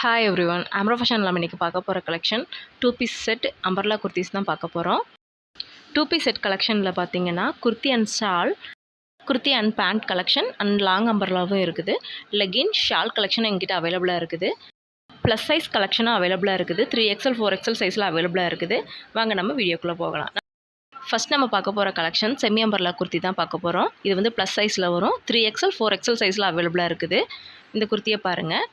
Hi everyone Amra fashion நம்ம இன்றைக்கி பார்க்க போகிற collection 2 piece set umbrella kurtis தான் பார்க்க போகிறோம். 2 பீஸ் செட் கலெக்ஷனில் பார்த்தீங்கன்னா kurti and shawl, kurti and pant collection and long அம்பர்லாவும் இருக்குது. லெகின் ஷால் கலெக்ஷன் எங்கிட்ட அவைலபிளாக இருக்குது. ப்ளஸ் சைஸ் கலெக்ஷனும் அவைலபிளாக இருக்குது. 3XL 4XL சைஸில் அவைலபிளாக இருக்குது. வாங்க நம்ம வீடியோக்குள்ளே போகலாம். ஃபஸ்ட் நம்ம பார்க்க போகிற கலெக்ஷன் செமி அம்பர்லா குர்த்தி தான் பார்க்க போகிறோம். இது வந்து ப்ளஸ் சைஸில் வரும். 3XL 4XL சைஸில் அவைலபிளாக இருக்குது. இந்த குர்த்தியை பாருங்கள்,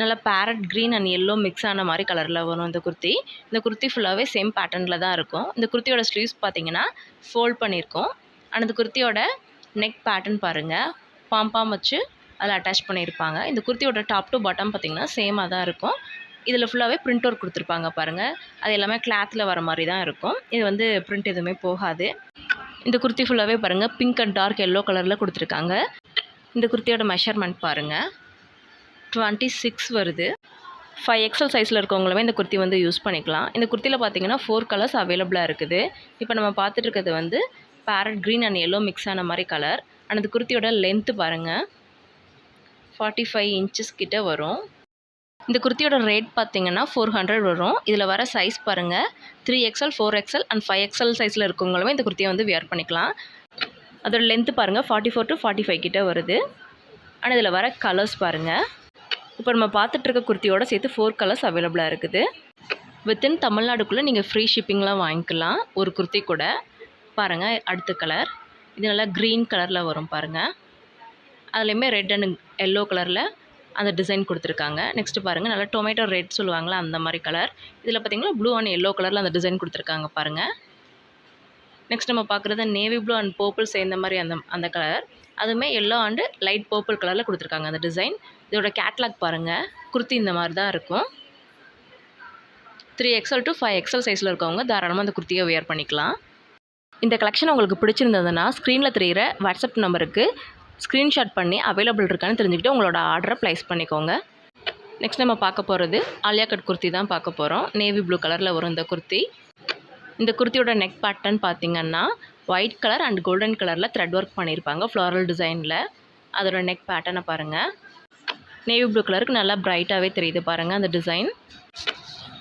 நல்லா farad green and yellow mix ஆன மாதிரி கலரில் வரும் இந்த குர்த்தி. இந்த குர்த்தி ஃபுல்லாகவே சேம் பேட்டர்னில் தான் இருக்கும். இந்த குர்த்தியோட ஸ்லீவ்ஸ் பார்த்தீங்கன்னா ஃபோல்ட் பண்ணியிருக்கோம். அண்ட் இந்த குர்த்தியோட நெக் பேட்டர்ன் பாருங்கள், பாம் வச்சு அதில் அட்டாச் பண்ணியிருப்பாங்க. இந்த குர்த்தியோட டாப் டு பாட்டம் பார்த்திங்கன்னா சேமாக தான் இருக்கும். இதில் ஃபுல்லாகவே பிரிண்ட் ஒர்க் கொடுத்துருப்பாங்க பாருங்கள். அது எல்லாமே கிளாத்தில் வர மாதிரி தான் இருக்கும். இது வந்து பிரிண்ட் எதுவுமே போகாது. இந்த குர்த்தி ஃபுல்லாகவே பாருங்கள் பிங்க் அண்ட் டார்க் எல்லோ கலரில் கொடுத்துருக்காங்க. இந்த குர்த்தியோட மெஷர்மெண்ட் பாருங்கள் 26 வருது. 5XL சைஸில் இருக்கவங்களுமே இந்த குர்த்தி வந்து யூஸ் பண்ணிக்கலாம். இந்த குர்த்தியில் பார்த்தீங்கன்னா 4 கலர்ஸ் அவைலபிளாக இருக்குது. இப்போ நம்ம பார்த்துட்டு இருக்கிறது வந்து farad green and yellow mix ஆன மாதிரி கலர். அண்ட் இந்த குர்த்தியோட லென்த்து பாருங்கள் 45 இன்ச்சஸ் கிட்ட வரும். இந்த குர்த்தியோட ரேட் பார்த்தீங்கன்னா 400 வரும். இதில் வர சைஸ் பாருங்கள் 3XL 4XL அண்ட் 5XL சைஸில் இருக்கவங்களுமே இந்த குர்த்தியை வந்து வியர் பண்ணிக்கலாம். அதோட லென்த்து பாருங்கள் 44 to 45 கிட்ட வருது. ஆனால் இதில் வர கலர்ஸ் பாருங்கள். இப்போ நம்ம பார்த்துட்ருக்க குர்த்தியோட சேர்த்து 4 கலர்ஸ் அவைலபிளாக இருக்குது. வித்தின் தமிழ்நாடுக்குள்ளே நீங்கள் ஃப்ரீ ஷிப்பிங்லாம் வாங்கிக்கலாம் ஒரு குர்த்தி கூட. பாருங்கள் அடுத்த கலர், இது நல்லா க்ரீன் கலரில் வரும் பாருங்கள். அதுலேயுமே ரெட் அண்ட் எல்லோ கலரில் அந்த டிசைன் கொடுத்துருக்காங்க. நெக்ஸ்ட்டு பாருங்கள் நல்லா டொமேட்டோ ரெட் சொல்லுவாங்களா அந்த மாதிரி கலர். இதில் பார்த்திங்கன்னா ப்ளூ அண்ட் எல்லோ கலரில் அந்த டிசைன் கொடுத்துருக்காங்க பாருங்கள். நெக்ஸ்ட் நம்ம பார்க்குறது நேவி ப்ளூ அண்ட் பர்பிள் சேர்ந்த மாதிரி அந்த கலர். அதுவுமே எல்லோ அண்டு லைட் பர்பிள் கலரில் கொடுத்துருக்காங்க அந்த டிசைன். இதோட கேட்லாக் பாருங்கள், குர்த்தி இந்த மாதிரி தான் இருக்கும். 3XL to 5XL சைஸில் இருக்கவங்க தாராளமாக அந்த குர்த்தியை வியர் பண்ணிக்கலாம். இந்த கலெக்ஷன் உங்களுக்கு பிடிச்சிருந்ததுன்னா ஸ்க்ரீனில் தெரிகிற வாட்ஸ்அப் நம்பருக்கு ஸ்க்ரீன்ஷாட் பண்ணி அவைலபிள் இருக்கான்னு தெரிஞ்சுக்கிட்டு உங்களோட ஆர்டரை ப்ளேஸ் பண்ணிக்கோங்க. நெக்ஸ்ட் நம்ம பார்க்க போகிறது ஆலியா கட் குர்த்தி தான் பார்க்க போகிறோம். நேவி ப்ளூ கலரில் வரும் இந்த குர்த்தி. இந்த குர்த்தியோட நெக் பேட்டர்ன் பார்த்திங்கன்னா ஒயிட் கலர் அண்ட் கோல்டன் கலரில் த்ரெட் ஒர்க் பண்ணியிருப்பாங்க ஃப்ளாரல் டிசைனில். அதோட நெக் பேட்டர்னை பாருங்கள், நேவி ப்ளூ கலருக்கு நல்லா பிரைட்டாகவே தெரியுது பாருங்கள் அந்த டிசைன்.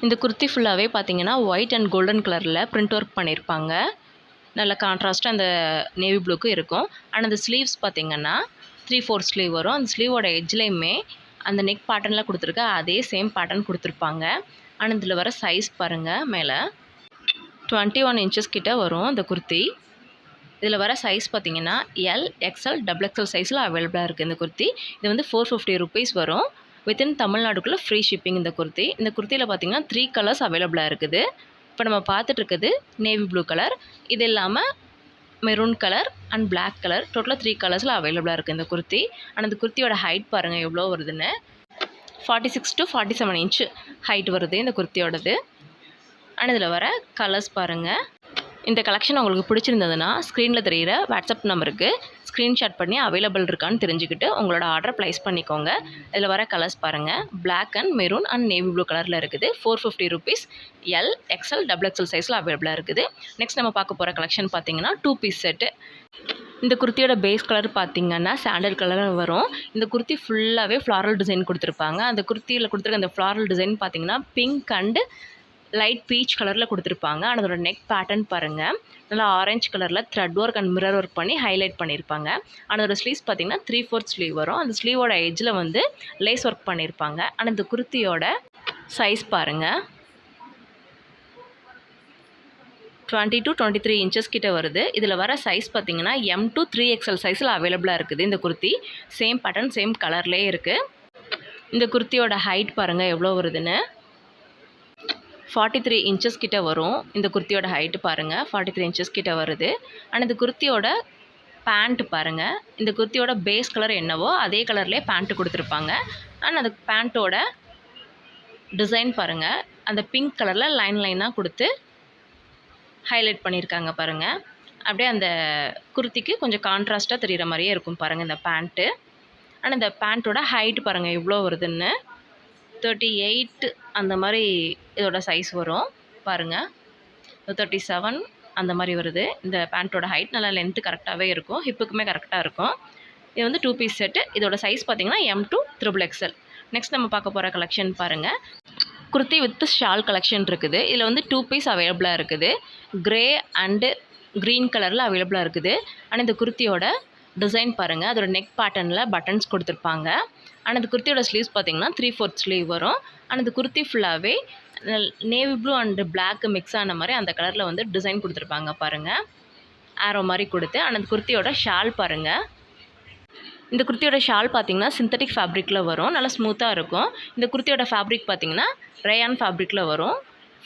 இந்த குர்த்தி ஃபுல்லாகவே பார்த்திங்கன்னா ஒயிட் அண்ட் கோல்டன் கலரில் பிரிண்ட் ஒர்க் பண்ணியிருப்பாங்க. நல்ல கான்ட்ராஸ்ட்டாக அந்த நேவி ப்ளூக்கு இருக்கும். அண்ட் அந்த ஸ்லீவ்ஸ் பார்த்திங்கன்னா 3/4 ஸ்லீவ் வரும். அந்த ஸ்லீவோட எட்ஜ்லேயுமே அந்த நெக் பேட்டர்னில் கொடுத்துருக்க அதே சேம் பேட்டர்ன் கொடுத்துருப்பாங்க. ஆனால் இதில் வர சைஸ் பாருங்கள், மேலே 21 இன்ச்சஸ் கிட்ட வரும் இந்த குர்த்தி. இதில் வர சைஸ் பார்த்திங்கன்னா L, XL, XXL சைஸில் அவைலபிளாக இருக்குது இந்த குர்த்தி. இது வந்து 450 ருபீஸ் வரும். வித்தின் தமிழ்நாடுக்குள்ளே ஃப்ரீ ஷிப்பிங் இந்த குர்த்தி. இந்த குர்த்தியில் பார்த்திங்கன்னா 3 கலர்ஸ் அவைலபிளாக இருக்குது. இப்போ நம்ம பார்த்துட்டு இருக்குது நேவி ப்ளூ கலர், இது இல்லாமல் maroon colour and black colour, டோட்டலாக 3 கலர்ஸில் அவைலபிளாக இருக்குது இந்த குர்த்தி. ஆனால் இந்த குர்த்தியோட ஹைட் பாருங்கள் எவ்வளோ வருதுன்னு, 46 to 47 இன்ச்சு ஹைட் வருது இந்த குர்த்தியோடது. ஆனால் இதில் வர கலர்ஸ் பாருங்கள். இந்த கலெக்ஷன் உங்களுக்கு பிடிச்சிருந்ததுன்னா ஸ்க்ரீனில் தெரிகிற வாட்ஸ்அப் நம்பருக்கு ஸ்க்ரீன்ஷாட் பண்ணி அவைலபிள் இருக்கான்னு தெரிஞ்சுக்கிட்டு உங்களோட ஆர்டரை ப்ளேஸ் பண்ணிக்கோங்க. இதில் வர கலர்ஸ் பாருங்கள், black and maroon and navy blue கலரில் இருக்குது. 450 ருபீஸ். L, XL, XXL சைஸில் அவைலபிளாக இருக்குது. நெக்ஸ்ட் நம்ம பார்க்க போகிற கலெக்ஷன் பார்த்திங்கன்னா 2 பீஸ் செட்டு. இந்த குர்த்தியோட பேஸ் கலர் பார்த்திங்கன்னா சாண்டல் கலரில் வரும். இந்த குர்த்தி ஃபுல்லாகவே ஃப்ளாரல் டிசைன் கொடுத்துருப்பாங்க. அந்த குர்த்தியில் கொடுத்துருக்க அந்த ஃப்ளாரல் டிசைன் பார்த்திங்கன்னா பிங்க் அண்டு லைட் பீச் கலரில் கொடுத்துருப்பாங்க. ஆனால் அதோட நெக் பேட்டர்ன் பாருங்கள், நல்லா ஆரஞ்சு கலரில் thread work and mirror work பண்ணி ஹைலைட் பண்ணியிருப்பாங்க. ஆனால் அதோட ஸ்லீவ்ஸ் பார்த்திங்கன்னா 3/4 ஸ்லீவ் வரும். அந்த ஸ்லீவோட எட்ஜில் வந்து லேஸ் ஒர்க் பண்ணியிருப்பாங்க. ஆனால் இந்த குர்த்தியோட சைஸ் பாருங்கள் 20 to 23 இன்ச்சஸ் கிட்ட வருது. இதில் வர சைஸ் பார்த்திங்கன்னா M to 3XL சைஸில் அவைலபிளாக இருக்குது இந்த குர்த்தி. சேம் பேட்டர்ன் சேம் கலர்லேயே இருக்குது. இந்த குர்த்தியோட ஹைட் பாருங்கள் எவ்வளோ வருதுன்னு, 43 இன்ச்சஸ் கிட்ட வரும். இந்த குர்த்தியோட ஹைட்டு பாருங்கள் 43 இன்ச்சஸ் கிட்ட வருது. ஆனால் இந்த குர்த்தியோட பேண்ட் பாருங்கள், இந்த குர்த்தியோட பேஸ் கலர் என்னவோ அதே கலர்லேயே பேண்ட்டு கொடுத்துருப்பாங்க. ஆனால் அந்த பேண்ட்டோட டிசைன் பாருங்கள், அந்த பிங்க் கலரில் லைனாக கொடுத்து ஹைலைட் பண்ணியிருக்காங்க பாருங்கள். அப்படியே அந்த குர்த்திக்கு கொஞ்சம் கான்ட்ராஸ்ட்டாக தெரிகிற மாதிரியே இருக்கும் பாருங்கள் இந்த பேண்ட்டு. ஆனால் இந்த பேண்ட்டோட ஹைட்டு பாருங்கள் எவ்வளோ வருதுன்னு, 38 அந்த மாதிரி இதோட சைஸ் வரும் பாருங்கள். 37 அந்த மாதிரி வருது. இந்த பேண்ட்டோட ஹைட் நல்லா லென்த்து கரெக்டாகவே இருக்கும், ஹிப்புக்குமே கரெக்டாக இருக்கும். இது வந்து 2 பீஸ் செட்டு. இதோட சைஸ் பார்த்திங்கன்னா M to XXL. நெக்ஸ்ட் நம்ம பார்க்க போகிற கலெக்ஷன் பாருங்கள், குர்த்தி வித் ஷால் கலெக்ஷன் இருக்குது. இதில் வந்து 2 பீஸ் அவைலபிளாக இருக்குது. கிரே அண்டு க்ரீன் கலரில் அவைலபிளாக இருக்குது. அண்ட் இந்த குர்த்தியோட டிசைன் பாருங்கள், அதோட நெக் பேட்டர்னில் பட்டன்ஸ் கொடுத்துருப்பாங்க. அண்ட் இந்த குர்த்தியோட ஸ்லீவ்ஸ் பார்த்திங்கன்னா 3/4 ஸ்லீவ் வரும். அண்ட் இந்த குர்த்தி ஃபுல்லாகவே navy blue and black mix ஆன மாதிரி அந்த கலரில் வந்து டிசைன் கொடுத்துருப்பாங்க பாருங்கள், ஆரோ மாதிரி கொடுத்து. அண்ட் இந்த குர்த்தியோட ஷால் பாருங்கள், இந்த குர்த்தியோட ஷால் பார்த்திங்கன்னா சிந்தட்டிக் ஃபேப்ரிக்கில் வரும், நல்லா ஸ்மூத்தாக இருக்கும். இந்த குர்த்தியோட ஃபேப்ரிக் பார்த்திங்கன்னா ரேயான் ஃபேப்ரிக்கில் வரும்.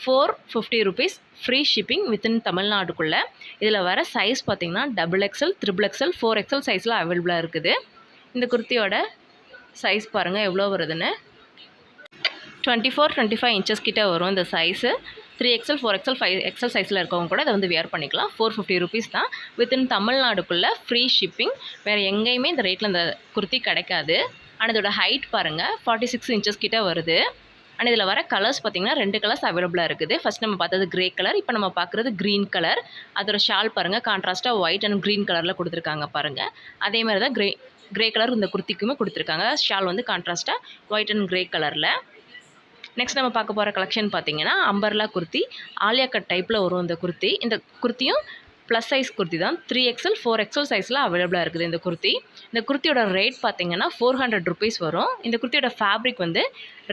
450 rupees ஃப்ரீ ஷிப்பிங் வித்தின் தமிழ்நாடுக்குள்ளே. இதில் வர சைஸ் பார்த்திங்கன்னா XXL, XXL, 4XL சைஸில் அவைலபிளாக இருக்குது. இந்த குர்த்தியோட சைஸ் பாருங்கள் எவ்வளோ வருதுன்னு, 24-25 இன்ச்சஸ் கிட்டே வரும் இந்த சைஸு. 3XL, 4XL, 5XL சைஸில் இருக்கவங்க கூட அதை வந்து வியர் பண்ணிக்கலாம். 450 rupees தான். வித்தின் தமிழ்நாடுக்குள்ளே ஃப்ரீ ஷிப்பிங். வேறு எங்கேயுமே இந்த ரேட்டில் இந்த குர்த்தி கிடைக்காது. அண்ட் இதோட ஹைட் பாருங்கள் 46 இன்ச்சஸ் கிட்டே வருது. அண்ட் இதில் வர கலர்ஸ் பார்த்திங்கன்னா 2 கலர்ஸ் அவைலபிளாக இருக்குது. ஃபஸ்ட் நம்ம பார்த்தது கிரே கலர், இப்போ நம்ம பார்க்குறது க்ரீன் கலர். அதோட ஷால் பாருங்கள் கான்ட்ராஸ்ட்டாக ஒயிட் அண்ட் க்ரீன் கலரில் கொடுத்துருக்காங்க பாருங்கள். அதே மாதிரி தான் கிரே கலர் இந்த குர்த்திக்குமே கொடுத்துருக்காங்க. ஷால் வந்து கான்ட்ராஸ்ட்டாக ஒயிட் அண்ட் க்ரே கலரில். நெக்ஸ்ட் நம்ம பார்க்க போகிற கலெக்ஷன் பார்த்திங்கன்னா அம்பர்லா குர்த்தி, ஆலியா கட் டைப்பில் வரும் இந்த குர்த்தி. இந்த குர்த்தியும் ப்ளஸ் சைஸ் குர்த்தி தான். 3XL, 4XL சைஸில் அவைலபிளாக இருக்குது இந்த குர்த்தி. இந்த குர்த்தியோட ரேட் பார்த்திங்கன்னா 400 rupees வரும். இந்த குர்த்தியோட ஃபேப்ரிக் வந்து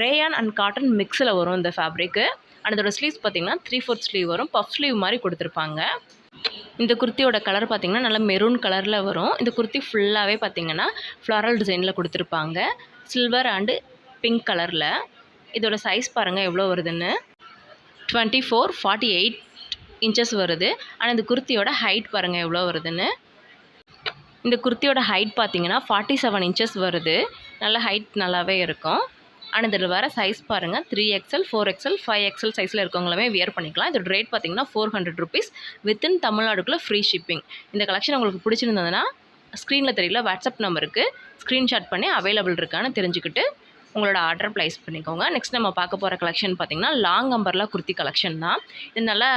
ரேயான் அண்ட் காட்டன் மிக்ஸில் வரும் இந்த ஃபேப்ரிக்கு. அண்ட் இதோட ஸ்லீவ்ஸ் பார்த்திங்கன்னா 3/4 ஸ்லீவ் வரும், பஃப் ஸ்லீவ் மாதிரி கொடுத்துருப்பாங்க. இந்த குர்த்தியோட கலர் பார்த்திங்கன்னா நல்லா மெரூன் கலரில் வரும். இந்த குர்த்தி ஃபுல்லாகவே பார்த்திங்கன்னா ஃப்ளாரல் டிசைனில் கொடுத்துருப்பாங்க, சில்வர் அண்டு பிங்க் கலரில். இதோட சைஸ் பாருங்கள் எவ்வளோ வருதுன்னு, 24-48 இன்ச்சஸ் வருது. ஆனால் இந்த குர்த்தியோட ஹைட் பாருங்கள் எவ்வளோ வருதுன்னு. இந்த குர்த்தியோட ஹைட் பார்த்திங்கன்னா 47 இன்ச்சஸ் வருது. நல்ல ஹைட் நல்லாவே இருக்கும். ஆனால் இதில் வர சைஸ் பாருங்கள் 3XL, 4XL, 5XL சைஸில் இருக்கவங்களுமே வியர் பண்ணிக்கலாம். இதோட ரேட் பார்த்திங்கன்னா 400 rupees வித்தின் தமிழ்நாடுக்குள்ளே ஃப்ரீ ஷிப்பிங். இந்த கலெக்ஷன் உங்களுக்கு பிடிச்சிருந்ததுன்னா ஸ்க்ரீனில் தெரியல வாட்ஸ்அப் நம்பருக்கு ஸ்க்ரீன்ஷாட் பண்ணி அவைலபிள் இருக்கான்னு தெரிஞ்சுக்கிட்டு உங்களோட ஆர்டர் ப்ளேஸ் பண்ணிக்கோங்க. நெக்ஸ்ட் நம்ம பார்க்க போகிற கலெக்ஷன் பார்த்திங்கன்னா லாங் அம்பர்லா குர்த்தி கலெக்ஷன் தான். இது நல்லா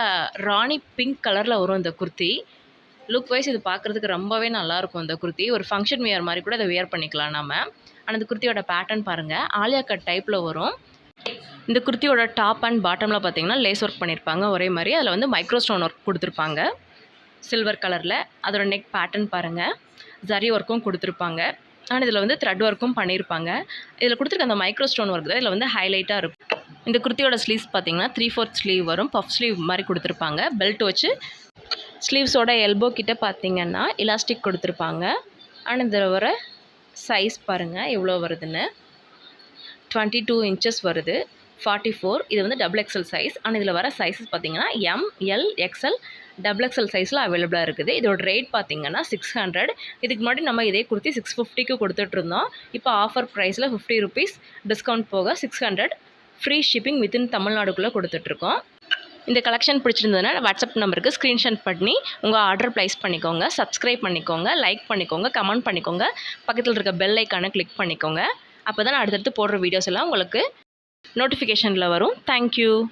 ராணி பிங்க் கலரில் வரும் இந்த குர்த்தி. லுக் வைஸ் இது பார்க்குறதுக்கு ரொம்பவே நல்லாயிருக்கும் இந்த குர்த்தி. ஒரு ஃபங்க்ஷன் வியர் மாதிரி கூட இதை வியர் பண்ணிக்கலாம் நம்ம. ஆனால் இந்த குர்த்தியோட பேட்டர்ன் பாருங்கள், ஆலியா கட் டைப்பில் வரும். இந்த குர்த்தியோட டாப் அண்ட் பாட்டமில் பார்த்திங்கன்னா லேஸ் ஒர்க் பண்ணியிருப்பாங்க ஒரே மாதிரி. அதில் வந்து மைக்ரோ ஸ்டோன் ஒர்க் கொடுத்துருப்பாங்க சில்வர் கலரில். அதோட நெக் பேட்டர்ன் பாருங்கள், ஜரி ஒர்க்கும் கொடுத்துருப்பாங்க. ஆனால் இதில் வந்து த்ரெட் ஒர்க்கும் பண்ணியிருப்பாங்க. இதில் கொடுத்துருக்க அந்த மைக்ரோ ஸ்டோன் ஒர்க் தான் இதில் வந்து ஹைலைட்டாக இருக்கும். இந்த குர்த்தியோட ஸ்லீவ்ஸ் பார்த்திங்கன்னா 3/4 ஸ்லீவ் வரும், பஃப் ஸ்லீவ் மாதிரி கொடுத்துருப்பாங்க. பெல்ட் வச்சு ஸ்லீவ்ஸோட எல்போ கிட்ட பார்த்திங்கன்னா இலாஸ்டிக் கொடுத்துருப்பாங்க. ஆனால் இதில் வர சைஸ் பாருங்கள் எவ்வளோ வருதுன்னு, 22 இன்ச்சஸ் வருது, 44. இது வந்து XXL சைஸ். ஆனால் இதில் வர சைஸஸ் பார்த்திங்கன்னா M, L, XL, XXL சைஸில் அவைலபிளாக இருக்குது. இதோட ரேட் பார்த்திங்கன்னா 600. இதுக்கு முன்னாடி நம்ம இதே குர்த்தி 650க்கு கொடுத்துட்ருந்தோம். இப்போ ஆஃபர் ப்ரைஸில் 50 rupees டிஸ்கவுண்ட் போக 600 ஃப்ரீ ஷிப்பிங் வித்தின் தமிழ்நாடுக்குள்ளே கொடுத்துட்ருக்கோம். இந்த கலெக்ஷன் பிடிச்சிருந்ததுன்னா வாட்ஸ்அப் நம்பருக்கு ஸ்க்ரீன்ஷாட் பண்ணி உங்கள் ஆர்டர் ப்ளேஸ் பண்ணிக்கோங்க. சப்ஸ்கிரைப் பண்ணிக்கோங்க, லைக் பண்ணிக்கோங்க, கமெண்ட் பண்ணிக்கோங்க, பக்கத்தில் இருக்க பெல் ஐக்கானை கிளிக் பண்ணிக்கோங்க. அப்போ தான் அடுத்தடுத்து போடுற வீடியோஸ் எல்லாம் உங்களுக்கு நோட்டிஃபிகேஷனில் வரும். தேங்க்யூ.